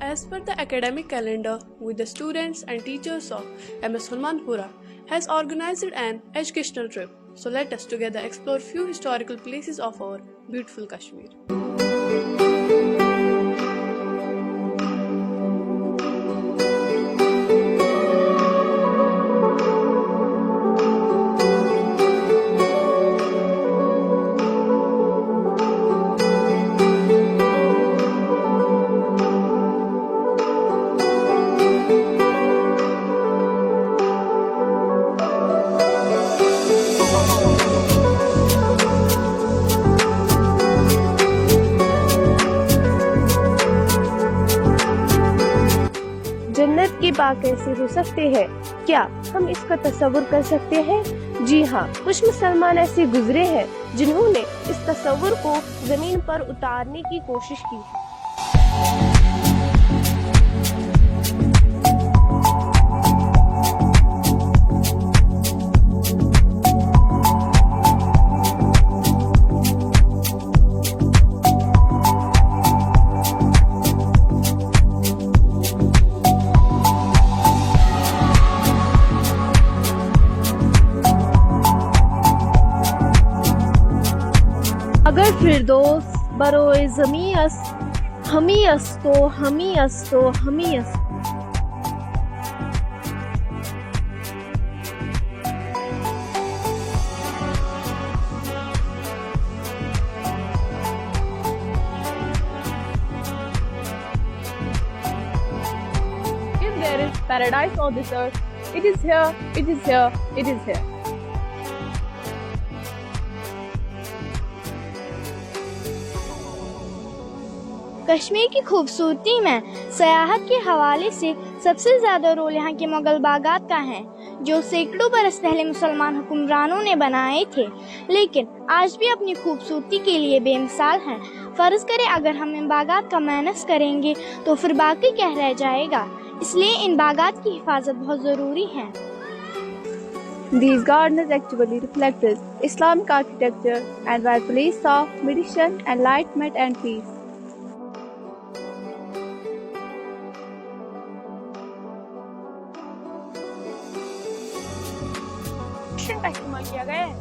As per the academic calendar, with the students and teachers of MS Hulmanpura has organized an educational trip. So let us together explore few historical places of our beautiful Kashmir. जन्नत की बात कैसे हो सकती है? क्या हम इसका तस्वुर कर सकते हैं? जी हाँ, कुछ मुसलमान ऐसे गुजरे हैं जिन्होंने इस तस्वुर को जमीन पर उतारने की कोशिश की है। अगर फिरदौस बरोए ज़मीं अस्त हमी अस्तो हमी अस्तो हमी अस्त। If there is paradise on this earth, it is here, it is here, it is here. Kashmir की खूबसूरती में सयाहत के हवाले से सबसे ज़्यादा रोल यहाँ के मुगल बागात का है, जो सैकड़ों बरस पहले मुसलमान हुक्मरानों ने बनाए थे, लेकिन आज भी अपनी खूबसूरती के लिए बेमिसाल हैं। फ़र्ज़ करें अगर हम इन बागात का मैनेज करेंगे तो फिर बाकी क्या रह जाएगा, इसलिए इन बागात की हिफाजत बहुत ज़रूरी है। These gardens actually reflect Islamic architecture and were place of meditation, enlightenment and peace. का इस्तेमाल किया गया है,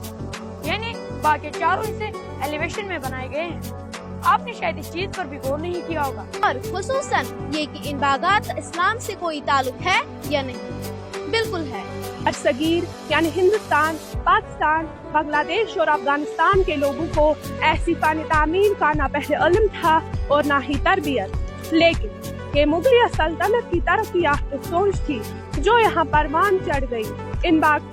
यानी बाकी चारों हिस्से एलिवेशन में बनाए गए हैं। आपने शायद इस चीज पर भी गौर नहीं किया होगा। और खुसूसन ये कि इन बागात इस्लाम से कोई ताल्लुक है या नहीं? बिल्कुल है। बरसगीर यानी हिंदुस्तान, पाकिस्तान, बांग्लादेश और अफगानिस्तान के लोगों को ऐसी फन तामीर का ना पहले इल्म था और ना ही तरबियत, लेकिन ये मुगलिया सल्तनत की तरक्की याफ्ता सोच थी जो यहाँ परवान चढ़ गई। इन बाग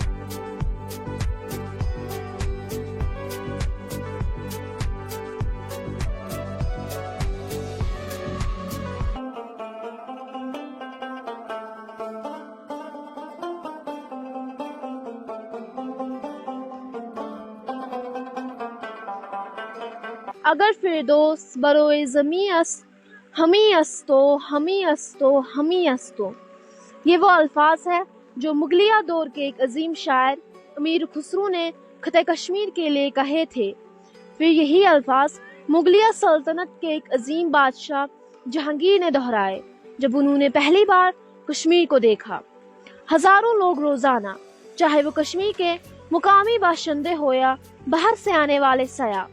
अगर फिरदौस बरोए ज़मीं अस्त हमी अस्तो हमी अस्तो हमी अस्तो, ये वो अल्फाज है जो मुगलिया दौर के एक अजीम शायर अमीर खुसरो ने खते कश्मीर के लिए कहे थे। फिर यही अल्फाज मुगलिया सल्तनत के एक अजीम बादशाह जहांगीर ने दोहराए जब उन्होंने पहली बार कश्मीर को देखा। हजारों लोग रोजाना, चाहे वो कश्मीर के मुकामी बाशिंदे हो या बाहर से आने वाले सयाह,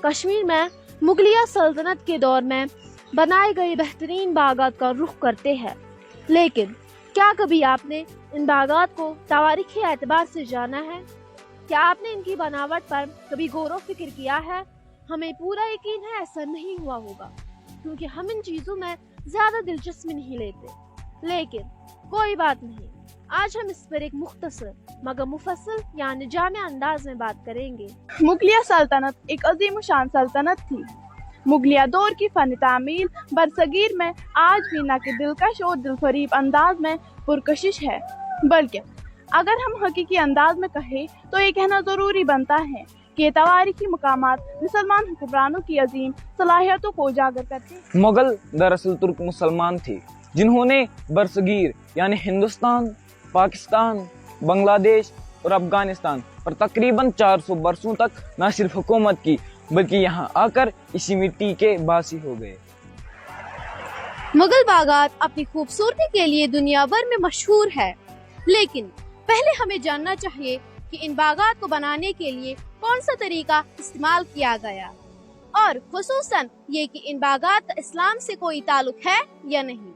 कश्मीर में मुगलिया सल्तनत के दौर में बनाए गए बेहतरीन बागात का रुख करते हैं। लेकिन क्या कभी आपने इन बागात को तारीखी एतबार से जाना है? क्या आपने इनकी बनावट पर कभी गौर व फिक्र किया है? हमें पूरा यकीन है ऐसा नहीं हुआ होगा, क्योंकि हम इन चीजों में ज्यादा दिलचस्पी नहीं लेते। लेकिन कोई बात नहीं, आज हम इस पर एक मुख्तसर मगर मुफस्सल यानी जामे अंदाज में बात करेंगे। मुगलिया सल्तनत एक अजीम शान सल्तनत थी। मुगलिया दौर की फन तामील बरसगीर में आज भी न कि दिलकश और दिलफरीब अंदाज में पुरकशिश है, बल्कि अगर हम हकीकी अंदाज में कहें तो ये कहना जरूरी बनता है कि ये तवारीखी मकामात मुसलमान हुक्मरानों की अजीम सलाहियतों को उजागर करते हैं। मुगल दरअसल तुर्क मुसलमान थे जिन्होंने बरसगीर यानी हिंदुस्तान, पाकिस्तान, बांग्लादेश और अफगानिस्तान पर तकरीबन 400 बरसों तक न सिर्फ हुकूमत की बल्कि यहाँ आकर इसी मिट्टी के बासी हो गए। मुगल बागात अपनी खूबसूरती के लिए दुनिया भर में मशहूर है, लेकिन पहले हमें जानना चाहिए कि इन बागात को बनाने के लिए कौन सा तरीका इस्तेमाल किया गया, और खुसूसन ये कि इन बागात का इस्लाम से कोई ताल्लुक है या नहीं।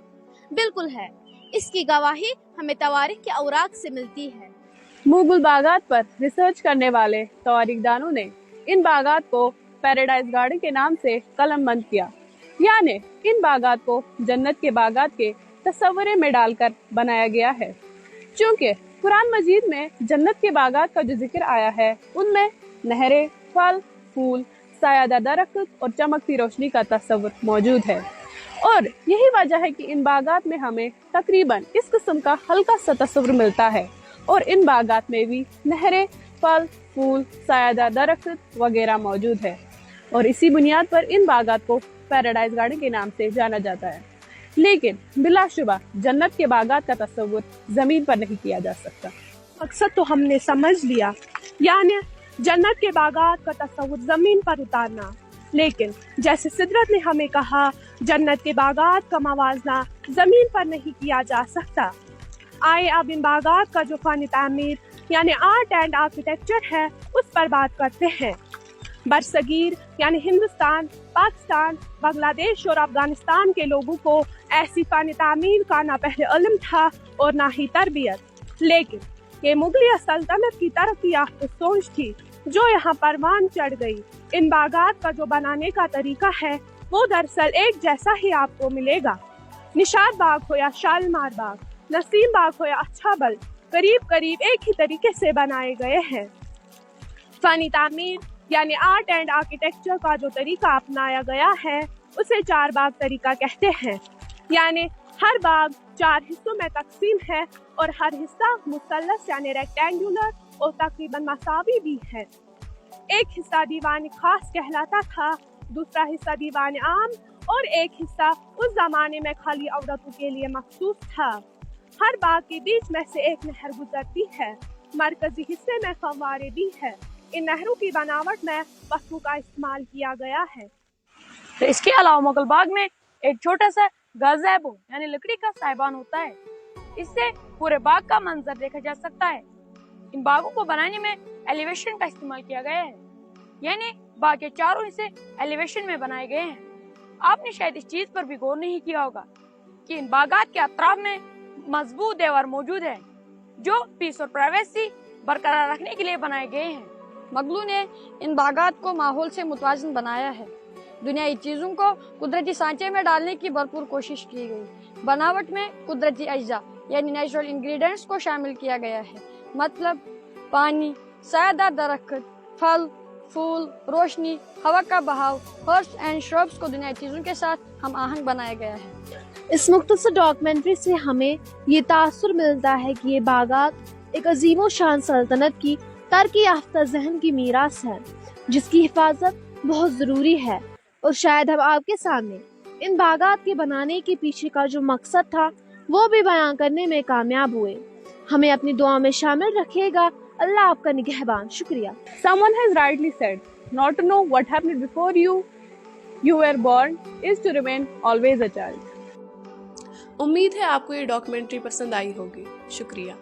बिल्कुल है, इसकी गवाही हमें तवारीख के औराक से मिलती है। मुगल बागात पर रिसर्च करने वाले तवारीखदानों ने इन बागात को पैराडाइज गार्डन के नाम से कलमबंद किया, यानी इन बागात को जन्नत के बागात के तस्वरे में डालकर बनाया गया है। चूँकि कुरान मजीद में जन्नत के बागात का जो जिक्र आया है उनमें नहरें, फल, फूल, सायादार दरख्त और चमकती रोशनी का तस्वर मौजूद है, और यही वजह है कि इन बागात में हमें तकरीबन इस किस्म का हल्का सा तस्वर मिलता है, और इन बागात में भी नहरें, फल, फूल, सायादार दरख्त वगैरह मौजूद है, और इसी बुनियाद पर इन बागात को पैराडाइज गार्डन के नाम से जाना जाता है। लेकिन बिलाशुबा जन्नत के बागात का तस्वुर जमीन पर नहीं किया जा सकता। मकसद तो हमने समझ लिया, यानी जन्नत के बागात का तस्वुर जमीन पर उतारना, लेकिन जैसे सिदरत ने हमें कहा जन्नत के बागात का मवाजना जमीन पर नहीं किया जा सकता। आए अब इन बागात का जो फन तामीर यानी आर्ट एंड आर्किटेक्चर है उस पर बात करते हैं। बरसगीर यानी हिंदुस्तान, पाकिस्तान, बांग्लादेश और अफगानिस्तान के लोगों को ऐसी फन तामीर का ना पहले इल्म था और ना ही तरबियत, लेकिन ये मुगलिया सल्तनत की तरक्की याफ्ता सोच थी जो यहाँ परवान चढ़ गई। इन बागात का जो बनाने का तरीका है वो दरअसल एक जैसा ही आपको मिलेगा। निशात बाग हो या शालीमार बाग, नसीम बाग हो या अच्छाबल, करीब करीब एक ही तरीके से बनाए गए हैं। फनी तामीर यानी आर्ट एंड आर्किटेक्चर का जो तरीका अपनाया गया है उसे चार बाग तरीका कहते हैं, यानी हर बाग चार हिस्सों में तकसीम है और हर हिस्सा मुसल्लस यानी रेक्टेंगुलर और तकरीबन मसावी भी है। एक हिस्सा दीवान खास कहलाता था, दूसरा हिस्सा दीवान आम और एक हिस्सा उस जमाने में खाली औरतों के लिए मखसूस था। हर बाग के बीच में से एक नहर गुजरती है, मरकजी हिस्से में फव्वारे भी है। इन नहरों की बनावट में पत्थरों का इस्तेमाल किया गया है। तो इसके अलावा मुगल बाग में एक छोटा सा गज़ेबो यानी लकड़ी का साइबान होता है, इससे पूरे बाग का मंजर देखा जा सकता है। इन बागों को बनाने में एलिवेशन का इस्तेमाल किया गया है, यानी बाग के चारों हिस्से एलिवेशन में बनाए गए हैं। आपने शायद इस चीज पर भी गौर नहीं किया होगा कि इन बागात के अतराफ में मजबूत दीवार मौजूद है जो पीस और प्राइवेसी बरकरार रखने के लिए बनाए गए हैं। मुगलों ने इन बागात को माहौल से मुतवाज़िन बनाया है। दुनियाई चीजों को कुदरती सांचे में डालने की भरपूर कोशिश की गई। बनावट में कुदरती अज्जा यानी नेचुरल इंग्रेडिएंट्स को शामिल किया गया है, मतलब पानी, सायादार दरख्त, फल, फूल, रोशनी, हवा का बहाव, हर्ब्स एंड श्रब्स को दुनियाई चीजों के साथ हम आहंग बनाया गया है। इस मुख्तसर डॉक्यूमेंट्री से हमें ये तासुर मिलता है कि ये बागात एक अजीमो शान सल्तनत की तरक्की याफ्ता ज़हन की मीरास है जिसकी हिफाजत बहुत ज़रूरी है, और शायद हम आपके सामने इन बागात के बनाने के पीछे का जो मकसद था वो भी बयान करने में कामयाब हुए। हमें अपनी दुआ में शामिल रखिएगा। अल्लाह आपका निगहबान। शुक्रिया। Someone has rightly said, not to know what happened before you were born is to remain always a child. उम्मीद है आपको ये डॉक्यूमेंट्री पसंद आई होगी। शुक्रिया।